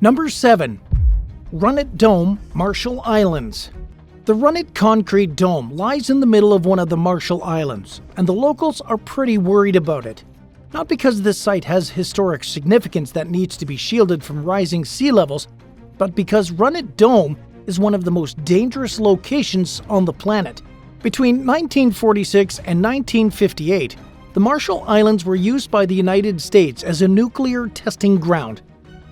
Number 7. Runit Dome, Marshall Islands. The Runit concrete dome lies in the middle of one of the Marshall Islands, and the locals are pretty worried about it. Not because this site has historic significance that needs to be shielded from rising sea levels, but because Runit Dome is one of the most dangerous locations on the planet. Between 1946 and 1958, the Marshall Islands were used by the United States as a nuclear testing ground.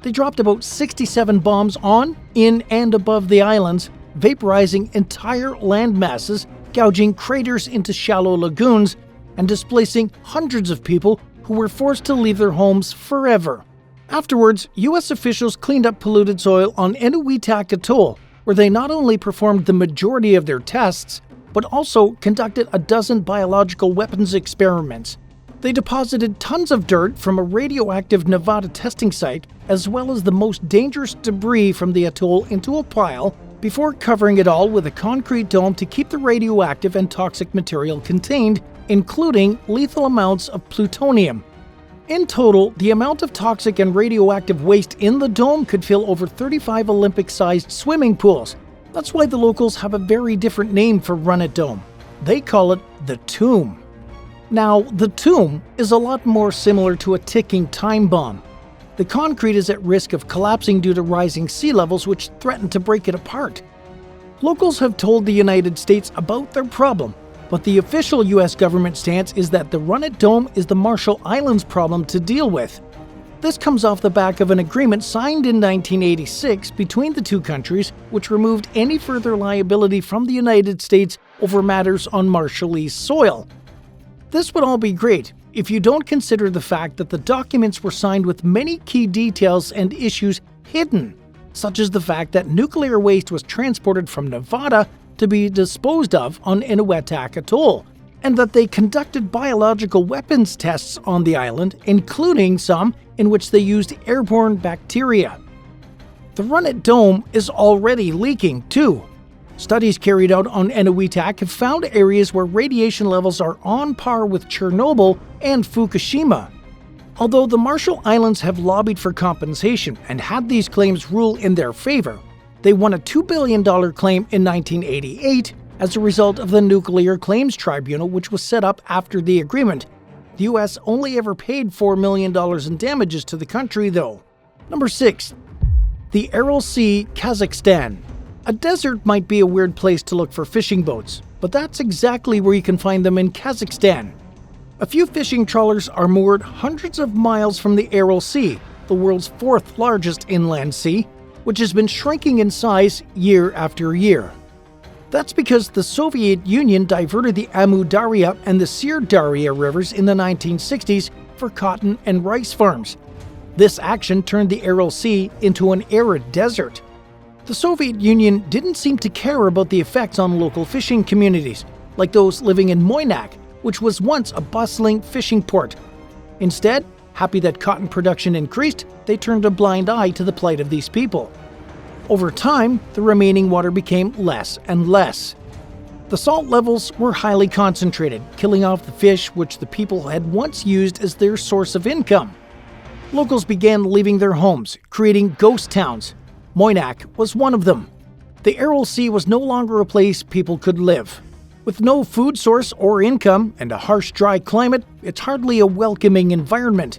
They dropped about 67 bombs on, in, and above the islands, vaporizing entire land masses, gouging craters into shallow lagoons, and displacing hundreds of people who were forced to leave their homes forever. Afterwards, U.S. officials cleaned up polluted soil on Enewetak Atoll, where they not only performed the majority of their tests, but also conducted a dozen biological weapons experiments. They deposited tons of dirt from a radioactive Nevada testing site, as well as the most dangerous debris from the atoll into a pile, before covering it all with a concrete dome to keep the radioactive and toxic material contained, including lethal amounts of plutonium. In total, the amount of toxic and radioactive waste in the dome could fill over 35 Olympic-sized swimming pools. That's why the locals have a very different name for Runit Dome. They call it the Tomb. Now, the tomb is a lot more similar to a ticking time bomb. The concrete is at risk of collapsing due to rising sea levels, which threaten to break it apart. Locals have told the United States about their problem, but the official U.S. government stance is that the Runit Dome is the Marshall Islands problem to deal with. This comes off the back of an agreement signed in 1986 between the two countries, which removed any further liability from the United States over matters on Marshallese soil. This would all be great if you don't consider the fact that the documents were signed with many key details and issues hidden, such as the fact that nuclear waste was transported from Nevada to be disposed of on Enewetak Atoll, and that they conducted biological weapons tests on the island, including some in which they used airborne bacteria. The Runit Dome is already leaking, too. Studies carried out on Enewetak have found areas where radiation levels are on par with Chernobyl and Fukushima. Although the Marshall Islands have lobbied for compensation and had these claims rule in their favor, they won a $2 billion claim in 1988 as a result of the Nuclear Claims Tribunal, which was set up after the agreement. The U.S. only ever paid $4 million in damages to the country, though. Number 6. The Aral Sea, Kazakhstan. A desert might be a weird place to look for fishing boats, but that's exactly where you can find them in Kazakhstan. A few fishing trawlers are moored hundreds of miles from the Aral Sea, the world's fourth largest inland sea, which has been shrinking in size year after year. That's because the Soviet Union diverted the Amu Darya and the Sir Darya rivers in the 1960s for cotton and rice farms. This action turned the Aral Sea into an arid desert. The Soviet Union didn't seem to care about the effects on local fishing communities, like those living in Moynak, which was once a bustling fishing port. Instead, happy that cotton production increased, they turned a blind eye to the plight of these people. Over time, the remaining water became less and less. The salt levels were highly concentrated, killing off the fish which the people had once used as their source of income. Locals began leaving their homes, creating ghost towns. Moynak was one of them. The Aral Sea was no longer a place people could live. With no food source or income and a harsh, dry climate, it's hardly a welcoming environment.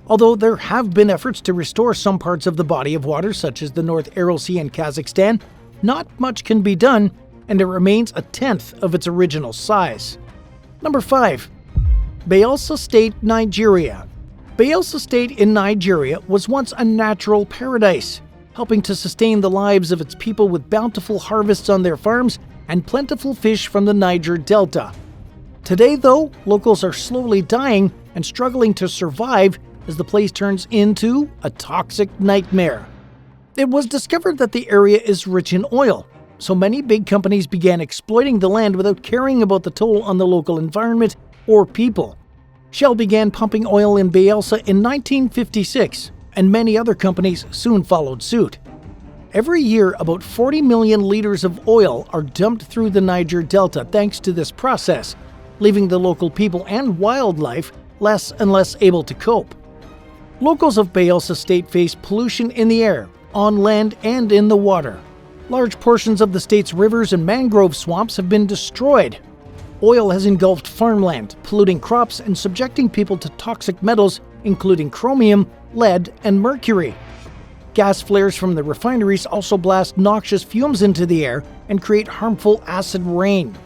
Although there have been efforts to restore some parts of the body of water, such as the North Aral Sea in Kazakhstan, not much can be done, and it remains a tenth of its original size. Number 5. Bayelsa State, Nigeria. Bayelsa State in Nigeria was once a natural paradise, helping to sustain the lives of its people with bountiful harvests on their farms and plentiful fish from the Niger Delta. Today, though, locals are slowly dying and struggling to survive as the place turns into a toxic nightmare. It was discovered that the area is rich in oil, so many big companies began exploiting the land without caring about the toll on the local environment or people. Shell began pumping oil in Bayelsa in 1956, and many other companies soon followed suit. Every year, about 40 million liters of oil are dumped through the Niger Delta thanks to this process, leaving the local people and wildlife less and less able to cope. Locals of Bayelsa state face pollution in the air, on land, and in the water. Large portions of the state's rivers and mangrove swamps have been destroyed. Oil has engulfed farmland, polluting crops and subjecting people to toxic metals, including chromium, lead, and mercury. Gas flares from the refineries also blast noxious fumes into the air and create harmful acid rain.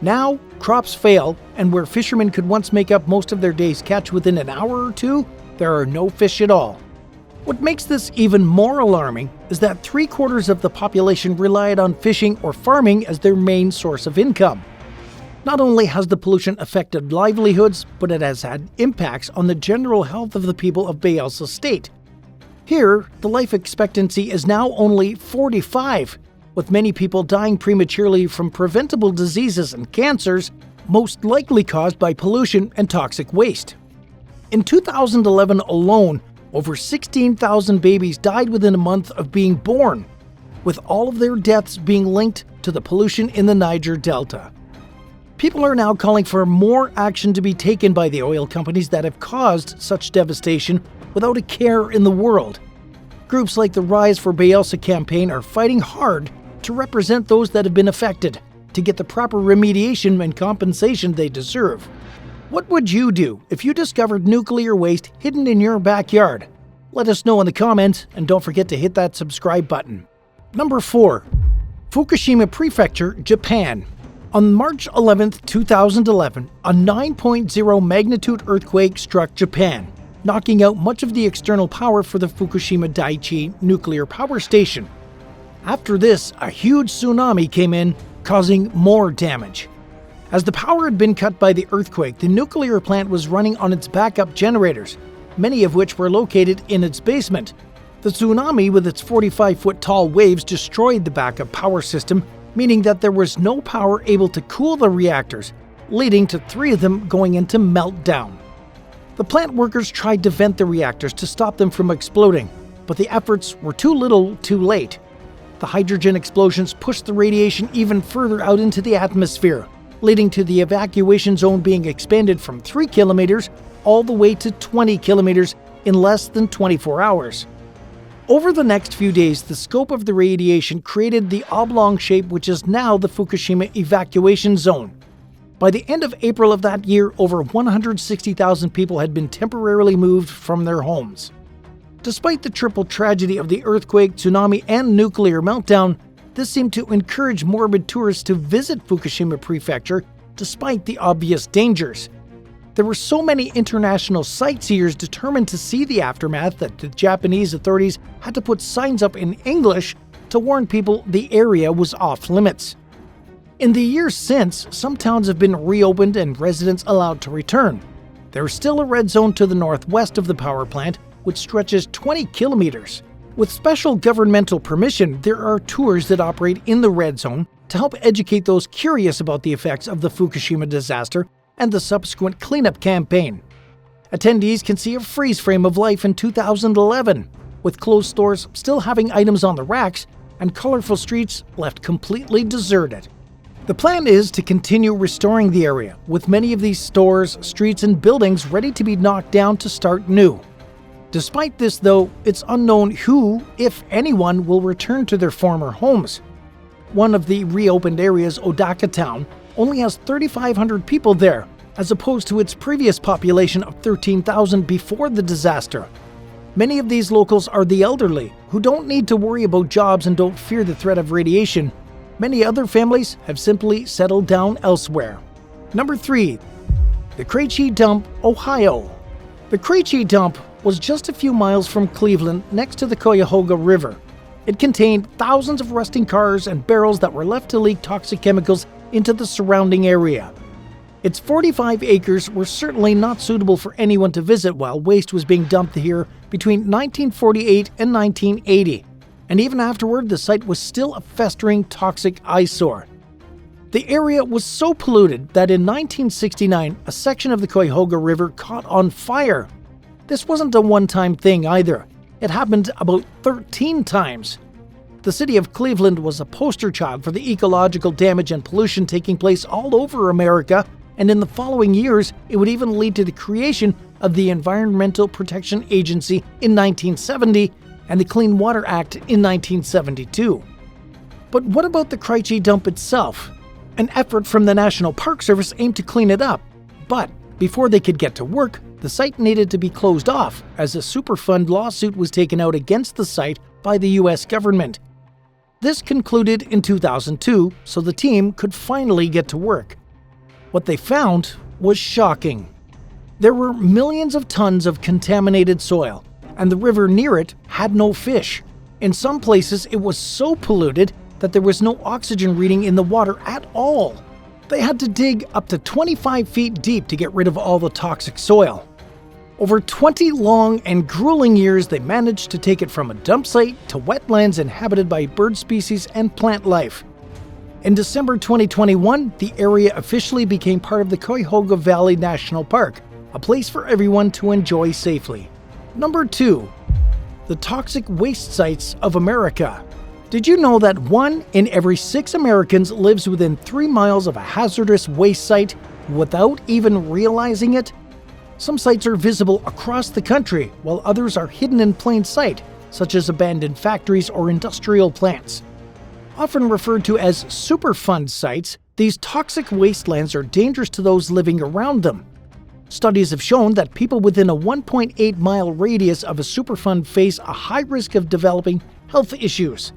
Now, crops fail, and where fishermen could once make up most of their day's catch within an hour or two, there are no fish at all. What makes this even more alarming is that 3/4 of the population relied on fishing or farming as their main source of income. Not only has the pollution affected livelihoods, but it has had impacts on the general health of the people of Bayelsa State. Here, the life expectancy is now only 45, with many people dying prematurely from preventable diseases and cancers, most likely caused by pollution and toxic waste. In 2011 alone, over 16,000 babies died within a month of being born, with all of their deaths being linked to the pollution in the Niger Delta. People are now calling for more action to be taken by the oil companies that have caused such devastation without a care in the world. Groups like the Rise for Bayelsa campaign are fighting hard to represent those that have been affected, to get the proper remediation and compensation they deserve. What would you do if you discovered nuclear waste hidden in your backyard? Let us know in the comments, and don't forget to hit that subscribe button. Number 4. Fukushima Prefecture, Japan. On March 11, 2011, a 9.0 magnitude earthquake struck Japan, knocking out much of the external power for the Fukushima Daiichi nuclear power station. After this, a huge tsunami came in, causing more damage. As the power had been cut by the earthquake, the nuclear plant was running on its backup generators, many of which were located in its basement. The tsunami, with its 45-foot tall waves, destroyed the backup power system, meaning that there was no power able to cool the reactors, leading to 3 of them going into meltdown. The plant workers tried to vent the reactors to stop them from exploding, but the efforts were too little, too late. The hydrogen explosions pushed the radiation even further out into the atmosphere, leading to the evacuation zone being expanded from 3 kilometers all the way to 20 kilometers in less than 24 hours. Over the next few days, the scope of the radiation created the oblong shape which is now the Fukushima evacuation zone. By the end of April of that year, over 160,000 people had been temporarily moved from their homes. Despite the triple tragedy of the earthquake, tsunami, and nuclear meltdown, this seemed to encourage morbid tourists to visit Fukushima Prefecture despite the obvious dangers. There were so many international sightseers determined to see the aftermath that the Japanese authorities had to put signs up in English to warn people the area was off limits. In the years since, some towns have been reopened and residents allowed to return. There is still a red zone to the northwest of the power plant, which stretches 20 kilometers. With special governmental permission, there are tours that operate in the red zone to help educate those curious about the effects of the Fukushima disaster and the subsequent cleanup campaign. Attendees can see a freeze frame of life in 2011, with closed stores still having items on the racks and colorful streets left completely deserted. The plan is to continue restoring the area, with many of these stores, streets, and buildings ready to be knocked down to start new. Despite this, though, it's unknown who, if anyone, will return to their former homes. One of the reopened areas, Odaka Town, only has 3,500 people there, as opposed to its previous population of 13,000 before the disaster. Many of these locals are the elderly, who don't need to worry about jobs and don't fear the threat of radiation. Many other families have simply settled down elsewhere. Number 3. The Krejci Dump, Ohio. The Krejci Dump was just a few miles from Cleveland next to the Cuyahoga River. It contained thousands of rusting cars and barrels that were left to leak toxic chemicals into the surrounding area. Its 45 acres were certainly not suitable for anyone to visit while waste was being dumped here between 1948 and 1980, and even afterward the site was still a festering toxic eyesore. The area was so polluted that in 1969 a section of the Cuyahoga River caught on fire. This wasn't a one-time thing either. It happened about 13 times. The city of Cleveland was a poster child for the ecological damage and pollution taking place all over America, and in the following years, it would even lead to the creation of the Environmental Protection Agency in 1970 and the Clean Water Act in 1972. But what about the Krejci Dump itself? An effort from the National Park Service aimed to clean it up, but before they could get to work, the site needed to be closed off as a Superfund lawsuit was taken out against the site by the US government. This concluded in 2002, so the team could finally get to work. What they found was shocking. There were millions of tons of contaminated soil, and the river near it had no fish. In some places, it was so polluted that there was no oxygen reading in the water at all. They had to dig up to 25 feet deep to get rid of all the toxic soil. Over 20 long and grueling years, they managed to take it from a dump site to wetlands inhabited by bird species and plant life. In December 2021, the area officially became part of the Cuyahoga Valley National Park, a place for everyone to enjoy safely. Number 2. The toxic waste sites of America. Did you know that 1 in every 6 Americans lives within 3 miles of a hazardous waste site without even realizing it? Some sites are visible across the country, while others are hidden in plain sight, such as abandoned factories or industrial plants. Often referred to as Superfund sites, these toxic wastelands are dangerous to those living around them. Studies have shown that people within a 1.8-mile radius of a Superfund face a high risk of developing health issues.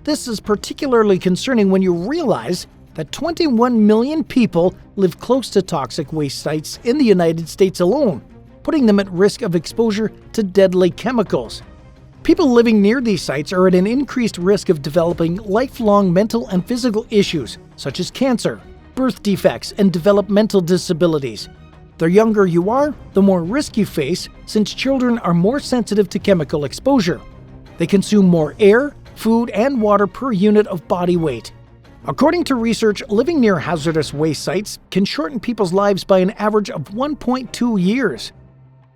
This is particularly concerning when you realize that 21 million people live close to toxic waste sites in the United States alone, putting them at risk of exposure to deadly chemicals. People living near these sites are at an increased risk of developing lifelong mental and physical issues, such as cancer, birth defects, and developmental disabilities. The younger you are, the more risk you face, since children are more sensitive to chemical exposure. They consume more air, food, and water per unit of body weight. According to research, living near hazardous waste sites can shorten people's lives by an average of 1.2 years.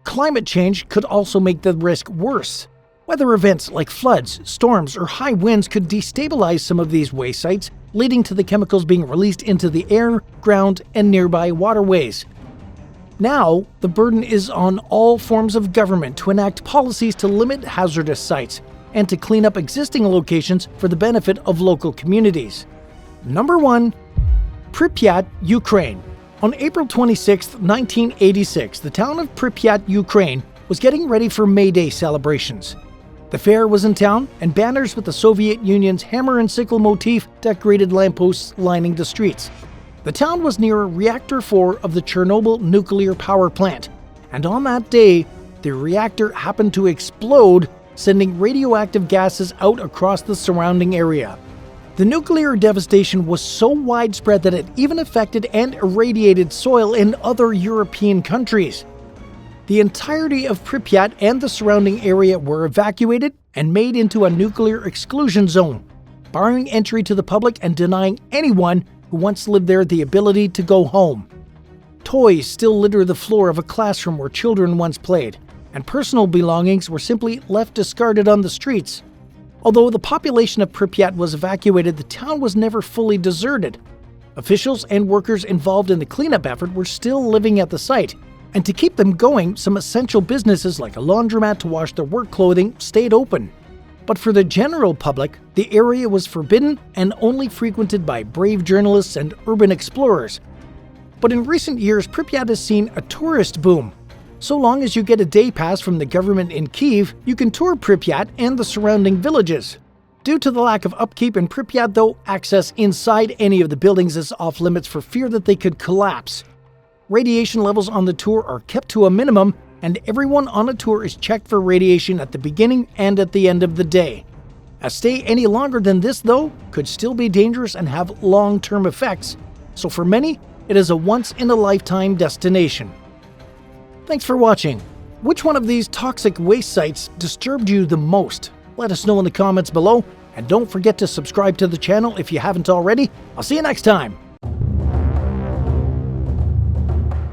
Climate change could also make the risk worse. Weather events like floods, storms, or high winds could destabilize some of these waste sites, leading to the chemicals being released into the air, ground, and nearby waterways. Now, the burden is on all forms of government to enact policies to limit hazardous sites and to clean up existing locations for the benefit of local communities. Number 1. Pripyat, Ukraine. On April 26, 1986, the town of Pripyat, Ukraine, was getting ready for May Day celebrations. The fair was in town, and banners with the Soviet Union's hammer and sickle motif decorated lampposts lining the streets. The town was near Reactor 4 of the Chernobyl nuclear power plant, and on that day, the reactor happened to explode, sending radioactive gases out across the surrounding area. The nuclear devastation was so widespread that it even affected and irradiated soil in other European countries. The entirety of Pripyat and the surrounding area were evacuated and made into a nuclear exclusion zone, barring entry to the public and denying anyone who once lived there the ability to go home. Toys still litter the floor of a classroom where children once played, and personal belongings were simply left discarded on the streets. Although the population of Pripyat was evacuated, the town was never fully deserted. Officials and workers involved in the cleanup effort were still living at the site, and to keep them going, some essential businesses like a laundromat to wash their work clothing stayed open. But for the general public, the area was forbidden and only frequented by brave journalists and urban explorers. But in recent years, Pripyat has seen a tourist boom. So long as you get a day pass from the government in Kyiv, you can tour Pripyat and the surrounding villages. Due to the lack of upkeep in Pripyat, though, access inside any of the buildings is off limits for fear that they could collapse. Radiation levels on the tour are kept to a minimum, and everyone on a tour is checked for radiation at the beginning and at the end of the day. A stay any longer than this, though, could still be dangerous and have long-term effects, so for many, it is a once-in-a-lifetime destination. Thanks for watching. Which one of these toxic waste sites disturbed you the most? Let us know in the comments below, and don't forget to subscribe to the channel if you haven't already. I'll see you next time.